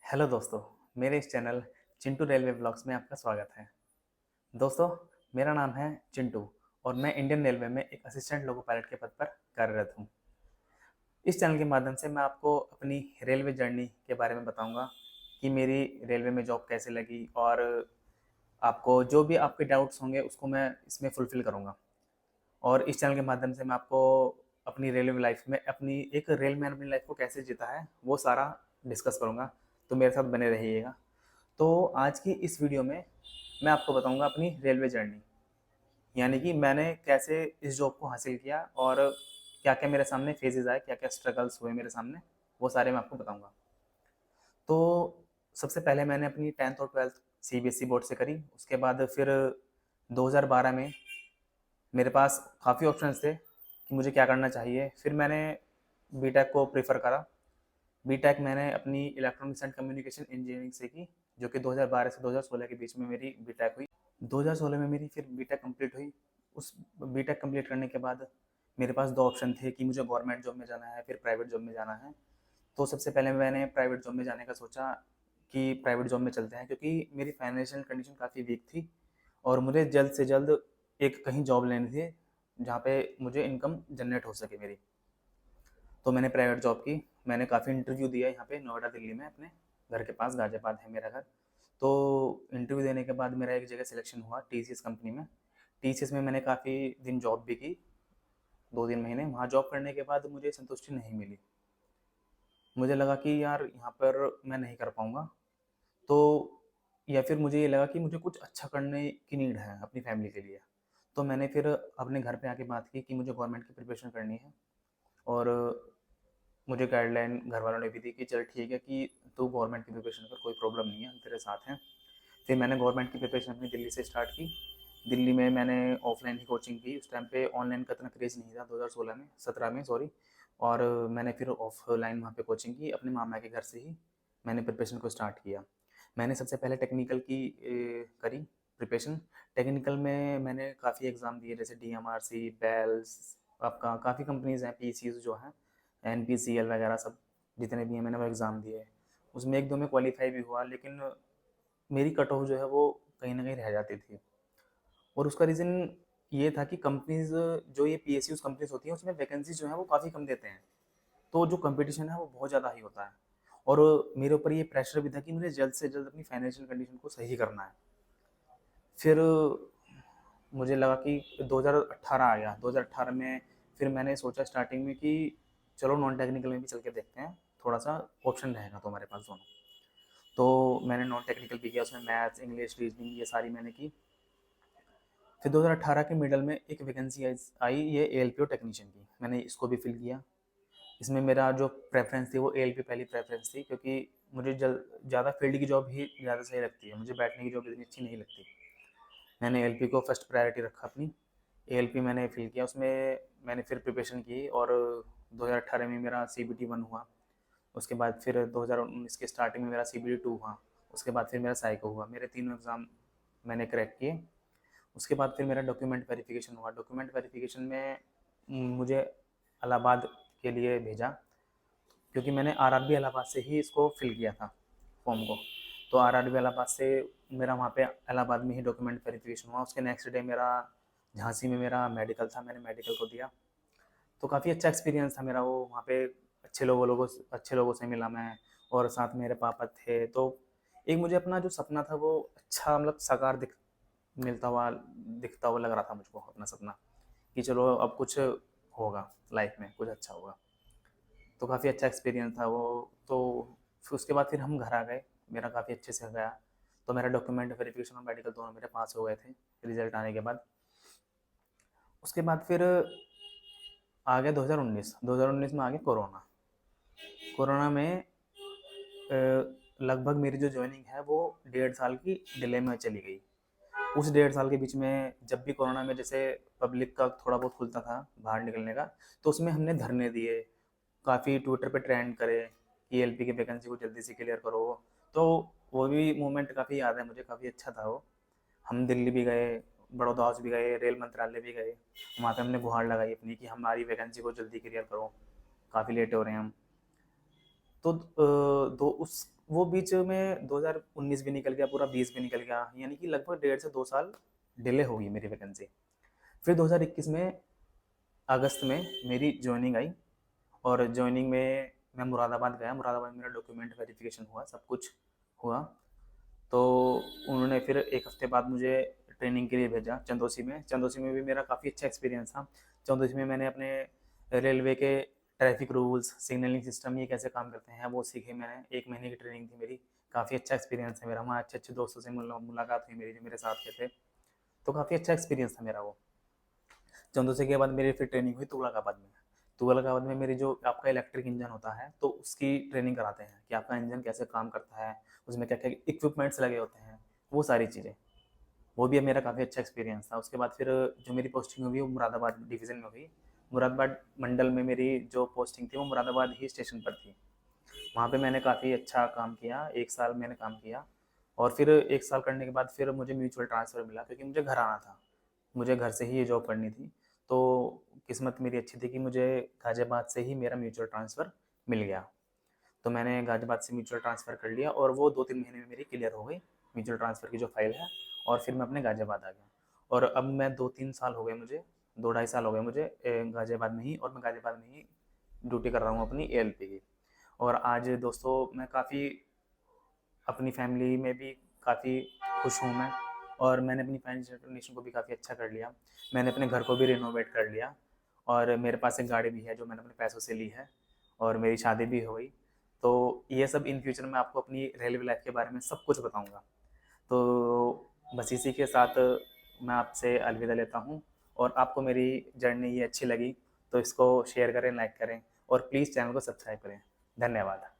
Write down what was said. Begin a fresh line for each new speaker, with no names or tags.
Hello दोस्तों, मेरे इस चैनल चिंटू रेलवे ब्लॉग्स में आपका स्वागत है। दोस्तों, मेरा नाम है चिंटू और मैं इंडियन रेलवे में एक असिस्टेंट लोको पायलट के पद पर कार्यरत हूँ। इस चैनल के माध्यम से मैं आपको अपनी रेलवे जर्नी के बारे में बताऊँगा कि मेरी रेलवे में जॉब कैसे लगी और आपको जो भी आपके डाउट्स होंगे उसको मैं इसमें फुलफ़िल करूँगा। और इस चैनल के माध्यम से मैं आपको अपनी रेलवे लाइफ में अपनी एक रेलमैन अपनी लाइफ को कैसे जीता है वो सारा डिस्कस करूँगा, तो मेरे साथ बने रहिएगा। तो आज की इस वीडियो में मैं आपको बताऊँगा अपनी रेलवे जर्नी, यानी कि मैंने कैसे इस जॉब को हासिल किया और क्या-क्या मेरे सामने फेजेज़ आए, क्या-क्या स्ट्रगल्स हुए मेरे सामने, वो सारे मैं आपको बताऊँगा। तो सबसे पहले मैंने अपनी 10th और 12th सीबीएसई बोर्ड से करी, उसके बाद फिर 2012 में मेरे पास काफ़ी ऑप्शंस थे कि मुझे क्या करना चाहिए। फिर मैंने बीटेक को प्रेफ़र करा। बीटेक मैंने अपनी इलेक्ट्रॉनिक्स एंड कम्युनिकेशन इंजीनियरिंग से की, जो कि 2012 से 2016 के बीच में मेरी बीटेक हुई। 2016 में मेरी फिर बीटेक कंप्लीट हुई। उस बीटेक कंप्लीट करने के बाद मेरे पास 2 ऑप्शन थे कि मुझे गवर्नमेंट जॉब में जाना है, फिर प्राइवेट जॉब में जाना है। तो सबसे पहले मैंने प्राइवेट जॉब में जाने का सोचा कि प्राइवेट जॉब में चलते हैं, क्योंकि मेरी फाइनेंशियल कंडीशन काफ़ी वीक थी और मुझे जल्द से जल्द एक कहीं जॉब लेनी थी, जहाँ पे मुझे इनकम जनरेट हो सके मेरी। तो मैंने प्राइवेट जॉब की। मैंने काफ़ी इंटरव्यू दिया यहाँ पे नोएडा, दिल्ली में, अपने घर के पास गाज़ियाबाद है मेरा घर। तो इंटरव्यू देने के बाद मेरा एक जगह सिलेक्शन हुआ टीसीएस कंपनी में। टीसीएस में मैंने काफ़ी दिन जॉब भी की, 2-3 महीने। वहाँ जॉब करने के बाद मुझे संतुष्टि नहीं मिली। मुझे लगा कि यार यहाँ पर मैं नहीं कर पाऊँगा। तो या फिर मुझे ये लगा कि मुझे कुछ अच्छा करने की नीड है अपनी फैमिली के लिए। तो मैंने फिर अपने घर पे आके बात की कि मुझे गवर्नमेंट की प्रिपरेशन करनी है और मुझे गाइडलाइन घर वालों ने भी दी कि चल ठीक है कि तू गवर्नमेंट की प्रिपरेशन कर, कोई प्रॉब्लम नहीं है, हम तेरे साथ हैं। फिर मैंने गवर्नमेंट की प्रिपरेशन अपनी दिल्ली से स्टार्ट की। दिल्ली में मैंने ऑफलाइन ही कोचिंग की। उस टाइम पे ऑनलाइन का इतना क्रेज़ नहीं था, 2016 में 17 में सॉरी। और मैंने फिर ऑफलाइन वहाँ पे कोचिंग की अपने मामा के घर से ही। मैंने प्रिपरेशन को स्टार्ट किया। मैंने सबसे पहले टेक्निकल की करी प्रिपरेशन। टेक्निकल में मैंने काफ़ी एग्ज़ाम दिए, जैसे डीएमआरसी, बेल्स, आपका काफ़ी कंपनीज़ हैं, पीसीज जो हैं, एनपीसीएल वगैरह सब जितने भी हैं मैंने वो एग्ज़ाम दिए। उसमें 1-2 में क्वालिफ़ाई भी हुआ, लेकिन मेरी कट ऑफ जो है वो कहीं न कहीं रह जाती थी। और उसका रीज़न ये था कि कंपनीज़, जो ये पीएसयूज़ कंपनीज़ होती हैं, उसमें वैकेंसीज़ जो हैं वो काफ़ी कम देते हैं। तो जो कॉम्पिटिशन है वो बहुत ज़्यादा हाई होता है और मेरे ऊपर ये प्रेशर भी था कि मुझे जल्द से जल्द अपनी फाइनेंशियल कंडीशन को सही करना है। फिर मुझे लगा कि 2018 आ गया। 2018 में फिर मैंने सोचा स्टार्टिंग में कि चलो नॉन टेक्निकल में भी चल के देखते हैं, थोड़ा-सा ऑप्शन रहेगा तो हमारे पास दोनों। तो मैंने नॉन टेक्निकल भी किया, उसमें मैथ्स, इंग्लिश, रीजनिंग ये सारी मैंने की। फिर 2018 के मिडल में एक वैकेंसी आई ये एएलपीओ टेक्नीशियन की। मैंने इसको भी फिल किया। इसमें मेरा जो प्रेफ़रेंस थी वो एएलपी पहली प्रेफ़रेंस थी, क्योंकि मुझे जल ज़्यादा फील्ड की जॉब ही ज़्यादा सही लगती है। मुझे बैठने की जॉब इतनी अच्छी नहीं लगती। मैंने एएलपी को फर्स्ट प्रायोरिटी रखा अपनी। एएलपी मैंने फिल किया, उसमें मैंने फिर प्रिपरेशन की और 2018 में मेरा सीबीटी 1 हुआ। उसके बाद फिर 2019 के स्टार्टिंग में मेरा सीबीटी 2 हुआ। उसके बाद फिर मेरा साइको हुआ। मेरे तीनों एग्ज़ाम मैंने क्रैक किए। उसके बाद फिर मेरा डॉक्यूमेंट वेरिफिकेशन हुआ। डॉक्यूमेंट वेरिफिकेशन में मुझे इलाहाबाद के लिए भेजा, क्योंकि मैंने आरआरबी इलाहाबाद से ही इसको फिल किया था फॉर्म को। तो आरआरबी इलाहाबाद से मेरा वहाँ पे इलाहाबाद में ही डॉक्यूमेंट वेरिफिकेशन हुआ। उसके नेक्स्ट डे मेरा झांसी में मेरा मेडिकल था, मैंने मेडिकल को दिया। तो काफ़ी अच्छा एक्सपीरियंस था मेरा वो। वहाँ पे अच्छे लोगों से मिला मैं, और साथ में मेरे पापा थे। तो एक मुझे अपना जो सपना था वो अच्छा, मतलब साकार मिलता हुआ दिखता हुआ लग रहा था मुझको अपना सपना, कि चलो अब कुछ होगा लाइफ में, कुछ अच्छा होगा। तो काफ़ी अच्छा एक्सपीरियंस था वो। तो फिर उसके बाद फिर हम घर आ गए। मेरा काफ़ी अच्छे से गया। तो मेरा डॉक्यूमेंट वेरिफिकेशन और मेडिकल दोनों मेरे पास हो गए थे रिजल्ट आने के बाद। उसके बाद फिर आ गया 2019। 2019 में आ गया कोरोना। कोरोना में लगभग मेरी जो जॉइनिंग है वो 1.5 साल की डिले में चली गई। उस 1.5 साल के बीच में जब भी कोरोना में जैसे पब्लिक का थोड़ा बहुत खुलता था बाहर निकलने का, तो उसमें हमने धरने दिए, काफ़ी ट्विटर पे ट्रेंड करे कि एलपी की वैकेंसी को जल्दी से क्लियर करो। तो वो भी मोमेंट काफ़ी याद है मुझे, काफ़ी अच्छा था वो। हम दिल्ली भी गए, बड़ौदा हाउस भी गए, रेल मंत्रालय भी गए। वहाँ पे हमने गुहार लगाई अपनी कि हमारी वैकेंसी को जल्दी क्लियर करो, काफ़ी लेट हो रहे हैं हम। तो वो बीच में 2019 भी निकल गया, पूरा 20 भी निकल गया, यानी कि लगभग 1.5 से 2 साल डिले हो गई मेरी वैकेंसी। फिर 2021 में अगस्त में मेरी जॉइनिंग आई, और जॉइनिंग में मैं मुरादाबाद गया। मुरादाबाद में मेरा डॉक्यूमेंट वेरिफिकेशन हुआ, सब कुछ हुआ। तो उन्होंने फिर 1 हफ्ते बाद मुझे ट्रेनिंग के लिए भेजा चंदौसी में। चंदौसी में भी मेरा काफ़ी अच्छा एक्सपीरियंस था। चंदौसी में मैंने अपने रेलवे के ट्रैफिक रूल्स, सिग्नलिंग सिस्टम ये कैसे काम करते हैं वो सीखे मैंने। 1 महीने की ट्रेनिंग थी मेरी। काफ़ी अच्छा एक्सपीरियंस है मेरा वहाँ। अच्छे अच्छे दोस्तों से मुलाकात हुई मेरी जो मेरे साथ के थे। तो काफ़ी अच्छा एक्सपीरियंस था मेरा वो। चंदौसी के बाद मेरी फिर ट्रेनिंग हुई तुगलकाबाद में। तुगलकाबाद में मेरी जो आपका इलेक्ट्रिक इंजन होता है तो उसकी ट्रेनिंग कराते हैं कि आपका इंजन कैसे काम करता है, उसमें क्या क्या इक्विपमेंट्स लगे होते हैं, वो सारी चीज़ें। वो भी मेरा काफ़ी अच्छा एक्सपीरियंस था। उसके बाद फिर जो मेरी पोस्टिंग हुई वो मुरादाबाद डिवीज़न में हुई। मुरादाबाद मंडल में मेरी जो पोस्टिंग थी वो मुरादाबाद ही स्टेशन पर थी। वहाँ पे मैंने काफ़ी अच्छा काम किया, 1 साल मैंने काम किया। और फिर 1 साल करने के बाद फिर मुझे म्यूचुअल ट्रांसफ़र मिला, क्योंकि मुझे घर आना था। मुझे घर से ही ये जॉब करनी थी। तो किस्मत मेरी अच्छी थी कि मुझे गाज़ियाबाद से ही मेरा म्यूचुअल ट्रांसफ़र मिल गया। तो मैंने गाज़ियाबाद से म्यूचुअल ट्रांसफ़र कर लिया, और वो 2-3 महीने में मेरी क्लियर हो गई म्यूचुअल ट्रांसफ़र की जो फ़ाइल है। और फिर मैं अपने गाज़ियाबाद आ गया। और अब मैं 2-3 साल हो गए मुझे, 2 ढाई साल हो गए मुझे गाज़ियाबाद में ही, और मैं गाज़ियाबाद में ही ड्यूटी कर रहा हूँ अपनी एएलपी की। और आज दोस्तों मैं काफ़ी अपनी फैमिली में भी काफ़ी खुश हूँ मैं। और मैंने अपनी फाइनेंशियल कंडीशन को भी काफ़ी अच्छा कर लिया। मैंने अपने घर को भी रिनोवेट कर लिया, और मेरे पास एक गाड़ी भी है जो मैंने अपने पैसों से ली है, और मेरी शादी भी हो गई। तो ये सब इन फ्यूचर मैं आपको अपनी रेलवे लाइफ के बारे में सब कुछ बताऊँगा। तो बस इसी के साथ मैं आपसे अलविदा लेता हूँ। और आपको मेरी जर्नी ये अच्छी लगी तो इसको शेयर करें, लाइक करें, और प्लीज़ चैनल को सब्सक्राइब करें। धन्यवाद।